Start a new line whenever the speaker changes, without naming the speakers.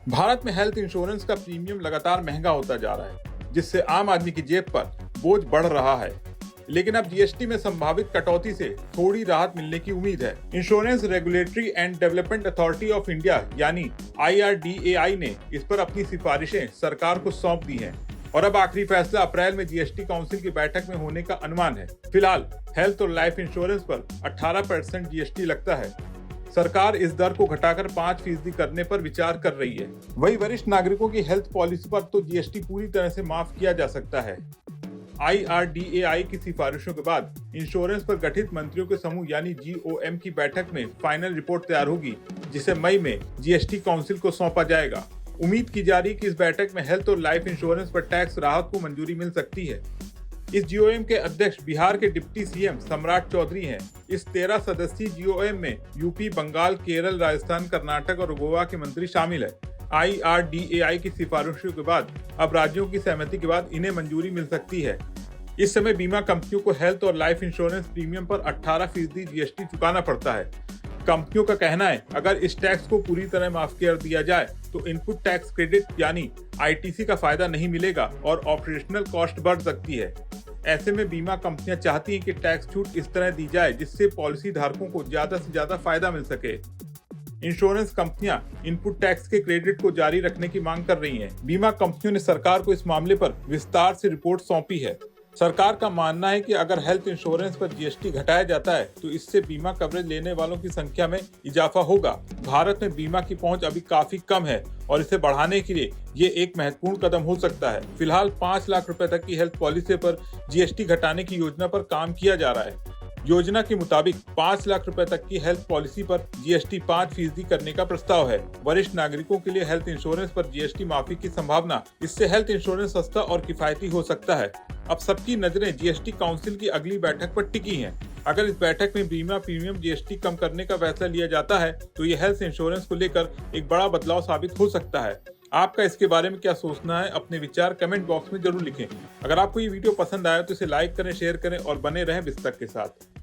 भारत में health insurance का premium लगातार महंगा होता जा रहा है, जिससे आम आदमी की जेब पर बोझ बढ़ रहा है। लेकिन अब जीएसटी में संभावित कटौती से थोड़ी राहत मिलने की उम्मीद है। Insurance regulatory and development authority of India यानी IRDAI ने इस पर अपनी सिफारिशें सरकार को सौंप दी हैं और अब आखिरी फैसला अप्रैल में जीएसटी काउंसिल की बैठक में होने का अनुमान है। फिलहाल हेल्थ और लाइफ इंश्योरेंस पर 18% जीएसटी लगता है। सरकार इस दर को घटाकर 5% करने पर विचार कर रही है। वहीं वरिष्ठ नागरिकों की हेल्थ पॉलिसी पर तो जीएसटी पूरी तरह से माफ किया जा सकता है। IRDAI की सिफारिशों के बाद इंश्योरेंस पर गठित मंत्रियों के समूह यानी GOM की बैठक में फाइनल रिपोर्ट तैयार होगी, जिसे मई में जीएसटी काउंसिल को सौंपा जाएगा। उम्मीद की जा रही है कि इस बैठक में हेल्थ और लाइफ इंश्योरेंस पर टैक्स राहत को मंजूरी मिल सकती है। इस GOM के अध्यक्ष बिहार के डिप्टी CM सम्राट चौधरी हैं। इस 13 सदस्यीय GOM में यूपी, बंगाल, केरल, राजस्थान, कर्नाटक और गोवा के मंत्री शामिल है। IRDAI की सिफारिशों के बाद अब राज्यों की सहमति के बाद इन्हें मंजूरी मिल सकती है। इस समय बीमा कंपनियों को हेल्थ और लाइफ इंश्योरेंस प्रीमियम पर 18% जीएसटी चुकाना पड़ता है। कंपनियों का कहना है, अगर इस टैक्स को पूरी तरह माफ कर दिया जाए तो इनपुट टैक्स क्रेडिट यानी ITC का फायदा नहीं मिलेगा और ऑपरेशनल कॉस्ट बढ़ सकती है। ऐसे में बीमा कंपनियां चाहती हैं कि टैक्स छूट इस तरह दी जाए जिससे पॉलिसी धारकों को ज्यादा से ज्यादा फायदा मिल सके। इंश्योरेंस कंपनियां इनपुट टैक्स के क्रेडिट को जारी रखने की मांग कर रही हैं। बीमा कंपनियों ने सरकार को इस मामले पर विस्तार से रिपोर्ट सौंपी है। सरकार का मानना है कि अगर हेल्थ इंश्योरेंस पर जीएसटी घटाया जाता है तो इससे बीमा कवरेज लेने वालों की संख्या में इजाफा होगा। भारत में बीमा की पहुंच अभी काफी कम है और इसे बढ़ाने के लिए ये एक महत्वपूर्ण कदम हो सकता है। फिलहाल 5 लाख रुपए तक की हेल्थ पॉलिसी पर जीएसटी घटाने की योजना पर काम किया जा रहा है। योजना के मुताबिक 5 लाख रुपए तक की हेल्थ पॉलिसी पर जीएसटी 5% करने का प्रस्ताव है। वरिष्ठ नागरिकों के लिए हेल्थ इंश्योरेंस पर जीएसटी माफी की संभावना, इससे हेल्थ इंश्योरेंस सस्ता और किफायती हो सकता है। अब सबकी नजरें जीएसटी काउंसिल की अगली बैठक पर टिकी हैं। अगर इस बैठक में बीमा प्रीमियम जीएसटी कम करने का फैसला लिया जाता है तो ये हेल्थ इंश्योरेंस को लेकर एक बड़ा बदलाव साबित हो सकता है। आपका इसके बारे में क्या सोचना है? अपने विचार कमेंट बॉक्स में जरूर लिखें। अगर आपको ये वीडियो पसंद आया तो इसे लाइक करें, शेयर करें और बने रहें बिस्तक के साथ।